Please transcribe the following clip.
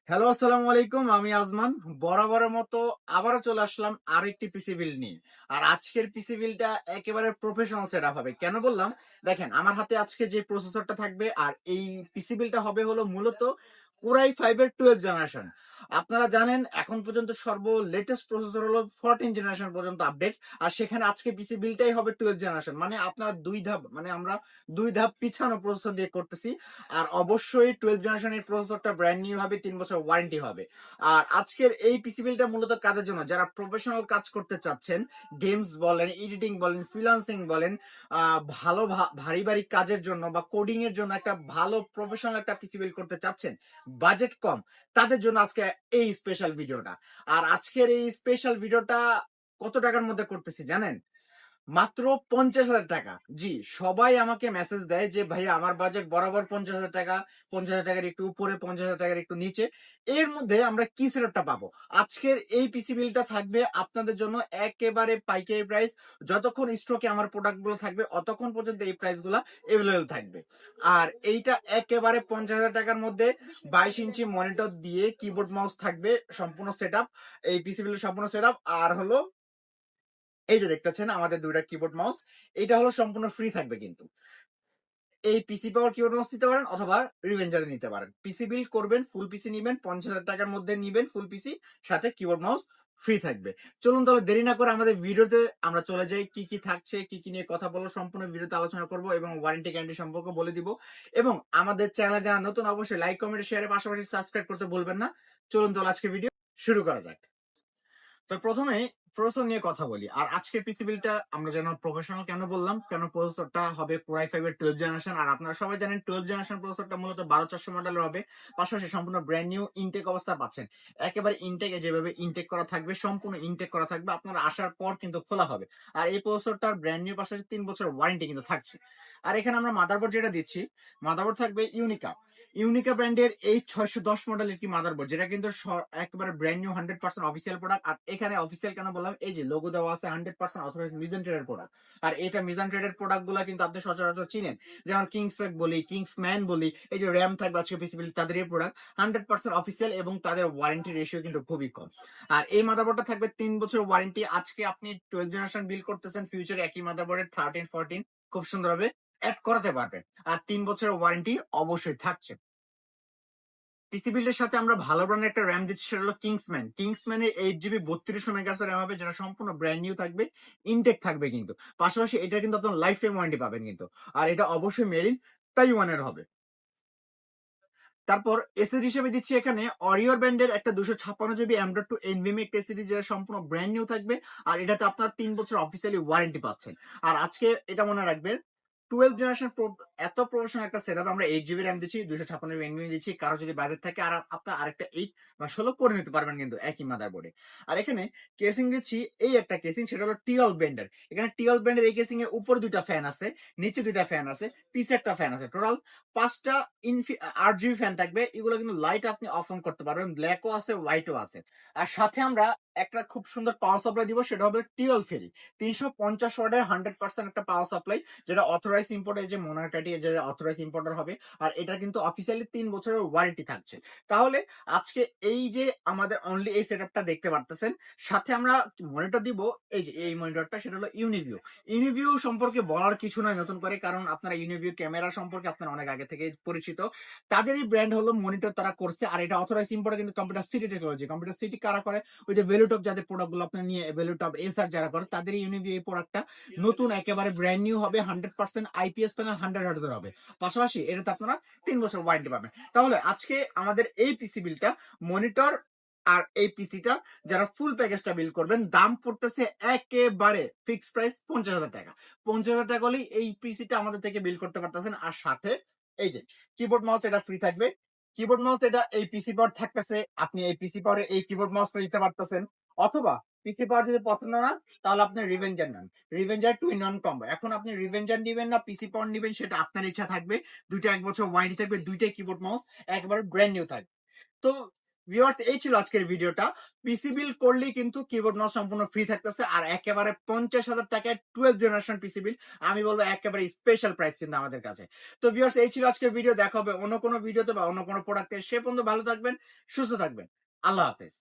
Hello, আসসালামু আলাইকুম। আমি আজমান। বরাবরের মতো আবারও চলে আসলাম আরো একটি পিসি বিল্ড নিয়ে। আর আজকের পিসি বিল্ডটা একেবারে প্রফেশনাল সেটআপ হবে। কেন বললাম? দেখেন, আমার হাতে আজকে যে প্রসেসরটা থাকবে আর এই পিসি বিল্ডটা হবে হলো মূলত কোরাই 5 এর 12 জেনারেশন। আপনারা জানেন এখন পর্যন্ত লেটেস্ট প্রসেসর হলো 14 জেনারেশন পর্যন্ত আপডেট। আর সেখানে আজকে পিসি বিল্ডটাই হবে 12 জেনারেশন। মানে আপনারা আমরা দুই ধাপ পিছানো প্রসেসর দিয়ে করতেছি। আর অবশ্যই 12 জেনারেশনের প্রসেসরটা ব্র্যান্ড নিউ হবে, 3 বছর ওয়ারেন্টি হবে। আর আজকের এই পিসি বিলটা মূলত কাদের জন্য? যারা প্রফেশনাল কাজ করতে চাচ্ছেন, গেমস বলেন, এডিটিং বলেন, ফ্রিল্যান্সিং বলেন, ভালো ভারী ভারী কাজের জন্য বা কোডিং এর জন্য একটা ভালো প্রফেশনাল একটা পিসি বিল্ড করতে চাচ্ছেন, বাজেট কম, তাদের জন্য আজকে এই স্পেশাল ভিডিওটা। আর আজকের এই স্পেশাল ভিডিওটা কত টাকার মধ্যে করতেছি জানেন? মাত্র 50,000 টাকা। জি, সবাই আমাকে মেসেজ দেয় যে ভাইয়া আমার বাজেট বরাবর 50,000 টাকা, 50,000 টাকার একটু উপরে, 50,000 টাকার একটু নিচে। এর মধ্যে আমরা কি সেটআপটা পাবো? আজকের এই পিসি বিলটা থাকবে আপনাদের জন্য একেবারে পাইকারি প্রাইস। যতক্ষণ স্টকে আমার প্রোডাক্ট গুলো থাকবে অতক্ষণ পর্যন্ত এই প্রাইস গুলা এভেলেবেল থাকবে। আর এইটা একেবারে 50,000 টাকার মধ্যে 22 ইঞ্চি মনিটর দিয়ে কিবোর্ড মাউস থাকবে, সম্পূর্ণ সেটআপ। এই পিসি বিলের সম্পূর্ণ সেটআপ। আর হলো এই যে দেখতেছেন আমাদের দুইটা কিবোর্ড মাউস, এটা হলো সম্পূর্ণ ফ্রি থাকবে কিন্তু। এই পিসি পাওয়ার কিবোর্ড মাউস নিতে পারেন অথবা রিভেঞ্জারে নিতে পারেন। পিসি বিল্ড করবেন, ফুল পিসি নিবেন, 50,000 টাকার মধ্যে নিবেন ফুল পিসি, সাথে কিবোর্ড মাউস ফ্রি থাকবে। চলুন তাহলে দেরি না করে আমাদের ভিডিওতে আমরা চলে যাই। কি কি থাকছে, কি কি নিয়ে কথা বলবো, সম্পূর্ণ ভিডিওতে আলোচনা করব এবং ওয়ারেন্টি গ্যারান্টি সম্পর্কে বলে দিব। এবং আমাদের চ্যানেলে যারা নতুন, অবশ্যই লাইক, কমেন্ট, শেয়ারের পাশাপাশি সাবস্ক্রাইব করতে ভুলবেন না। চলুন তাহলে আজকে ভিডিও শুরু করা যাক। তো প্রথমে প্রসেসর নিয়ে কথা বলি। আর আজকের পিসি বিলটা আমরা যেন প্রফেশনাল কেন বললাম, কেন প্রসেসরটা হবে কোরাই 5 এর 12 জেনারেশন। আর আপনারা সবাই জানেন 12 জেনারেশন প্রসেসরটা মূলত 12400 মডেলের হবে। পাশাপাশি সম্পূর্ণ ব্র্যান্ড নিউ ইনটেক অবস্থা পাচ্ছেন। একেবারে ইনটেক, যেভাবে ইনটেক করা থাকবে সম্পূর্ণ ইনটেক করা থাকবে, আপনারা আসার পর কিন্তু খোলা হবে। আর এই প্রসেসরটার ব্র্যান্ড নিউ পাশাপাশি 3 বছর ওয়ারেন্টি কিন্তু থাকছে। আর এখানে আমরা মাদারবোর্ড যেটা দিচ্ছি, মাদারবোর্ড থাকবে ইউনিকা। ইউনিকা ব্র্যান্ডের এই 610 মডেলের কি মাদারবোর্ড, যেটা কিন্তু একেবারে ব্র্যান্ড নিউ 100% অফিসিয়াল প্রোডাক্ট। আর এখানে অফিসিয়াল কেন বললাম, এই যে লোগো দেওয়া আছে 100% অথরাইজড মিজান ট্রেডের প্রোডাক্ট। আর এটা মিজান ট্রেডের প্রোডাক্ট গুলা কিন্তু আপনি সচরাচর চিনেন, যেমন কিংস প্যাক বলি, কিংস ম্যান বলি, এই যে র্যাম থাকবে আজকে পিসিবিলি, তাদের এই প্রোডাক্ট 100% অফিসিয়াল এবং তাদের ওয়ারেন্টি রেশিও কিন্তু খুবই কম। আর এই মাদারবোর্ডটা থাকবে 3 বছর ওয়ারেন্টি। আজকে আপনি 12 জেনারেশন বিল করতেছেন, ফিউচারে একই মাদারবোর্ডের 13 14 খুব সুন্দরভাবে অ্যাড করাতে পারবেন। আর 3 বছরের ওয়ারেন্টি অবশ্যই থাকছে। পিসি বিল্ডের সাথে আমরা ভালো ব্র্যান্ডের একটা র্যাম দিচ্ছি, সেটা হলো কিংসম্যানের 8 জিবি 3200 মেগাহার্টজ র্যাম হবে, যেটা সম্পূর্ণ ব্র্যান্ড নিউ থাকবে, ইনটেক থাকবে কিন্তু। পাশাপাশি এটা কিন্তু আপনার লাইফ টাইম ওয়ারেন্টি পাবেন কিন্তু। আর এটা অবশ্যই মেড ইন তাইওয়ানের হবে। তারপর এসএসডি হিসেবে দিচ্ছি এখানে অরিওর ব্র্যান্ডের একটা 256 জিবি M.2 এনভিএমই একটা এসএসডি, যেটা সম্পূর্ণ ব্র্যান্ড নিউ থাকবে। আর এটাতে আপনার 3 বছর অফিসিয়ালি ওয়ারেন্টি পাচ্ছেন। আর আজকে এটা মনে রাখবেন, 12 জেনারেশন এত প্রফেশনাল একটা সেটআপ। আমরা 8 জিবি র্যাম দিচ্ছি, 256 এনভিএমই দিচ্ছি। কারো যদি বাজেট থাকে আর আপনার আরেকটা 8 বা 16 করে নিতে পারবেন কিন্তু একই মাদারবোর্ডে। আর এখানে কেসিং দিচ্ছি, এই একটা কেসিং, সেটা হলো টিওল ব্র্যান্ডের। এখানে টিওল ব্র্যান্ডের এই কেসিং এর উপর দুইটা ফ্যান আছে, নিচে দুইটা ফ্যান আছে, পিছে একটা ফ্যান আছে, টোটাল 5টা 8 জিবি ফ্যান থাকবে। এগুলো কিন্তু লাইট আপনি অফ অন করতে পারবেন, ব্ল্যাকও আছে, হোয়াইটও আছে। আর সাথে আমরা একটা খুব সুন্দর পাওয়ার সাপ্লাই দিব, সেটা হবে টিওল ফেরি 350 ওয়াটের 100% একটা পাওয়ার সাপ্লাই, যেটা অথরাইজ ইম্পোর্টার, যে মোনার্কাটি যে অথরাইজ ইম্পোর্টার হবে। আর এটা কিন্তু অফিসিয়ালি 3 বছরের ওয়ারেন্টি থাকছে। তাহলে আজকে এই যে আমাদের অনলি এই সেটআপটা দেখতে পারতেছেন, সাথে আমরা মনিটর দিব, এই যে এই মনিটরটা, সেটা হলো ইউনিভিউ। ইউনিভিউ সম্পর্কে বলার কিছু নয় নতুন করে, কারণ আপনারা ইউনিভিউ ক্যামেরা সম্পর্কে আপনারা অনেক আগে থেকে পরিচিত। তাদেরই ব্র্যান্ড হলো মনিটর, তারা করছে। আর এটা অথরাইজ ইম্পোর্টার কিন্তু computer city technology. Computer city কারা করে? ওই যে ভ্যালুটপ যাদের প্রোডাক্ট গুলো আপনি নিয়ে, ভ্যালুটপ এসআর যারা করে, তাদের ইউনিভিউ এই প্রোডাক্টটা নতুন একেবারে ব্র্যান্ড নিউ হবে, 100% আইপিএস প্যানেল 100 হার্টজ হবে। পাশাপাশি এটাতে আপনারা 3 বছর ওয়ারেন্টি পাবেন। তাহলে আজকে আমাদের এই পিসি বিলটা, মনিটর আর এই পিসিটা, যারা ফুল প্যাকেজটা বিল করবেন, দাম পড়তেছে একেবারে ফিক্স প্রাইস 50,000 টাকা। 50,000 টাকা হলেই এই পিসিটা আমাদের থেকে বিল করতে পারতেছেন। আর সাথে এই যে কিবোর্ড মাউস, এটা ফ্রি থাকবে। কিবোর্ড মাউস এটা এই পিসি পাওয়ার থাকতেছে, আপনি এই পিসি পাওয়ারে এই কিবোর্ড মাউস নিতে পারতেছেন। অথবা পিসি পাওয়ার যদি পছন্দ না, তাহলে আপনি রিভেঞ্জার নেন। রিভেঞ্জার 2 in 1 কম্বো। এখন আপনি রিভেঞ্জার নিবেন না পিসি পাওয়ার নিবেন, সেটা আপনার ইচ্ছা থাকবে। দুইটা 1 বছর ওয়ারেন্টি থাকবে, দুইটাই কিবোর্ড মাউস একেবারে ব্র্যান্ড নিউ থাকবে। তো ভিউয়ার্স, এই ছিল আজকের ভিডিওটা। পিসি বিল করলেই কিন্তু কিবোর্ড মাউস সম্পূর্ণ ফ্রি থাকতেছে, আর একেবারে 50,000 টাকায় 12 জেনারেশন পিসি বিল, আমি বলবো একেবারে স্পেশাল প্রাইস কিন্তু আমাদের কাছে। তো ভিউয়ার্স, এই ছিল আজকের ভিডিও। দেখা হবে অন্য কোনো ভিডিওতে বা অন্য কোনো প্রোডাক্টে। সে পর্যন্ত ভালো থাকবেন, সুস্থ থাকবেন। আল্লাহ হাফেজ।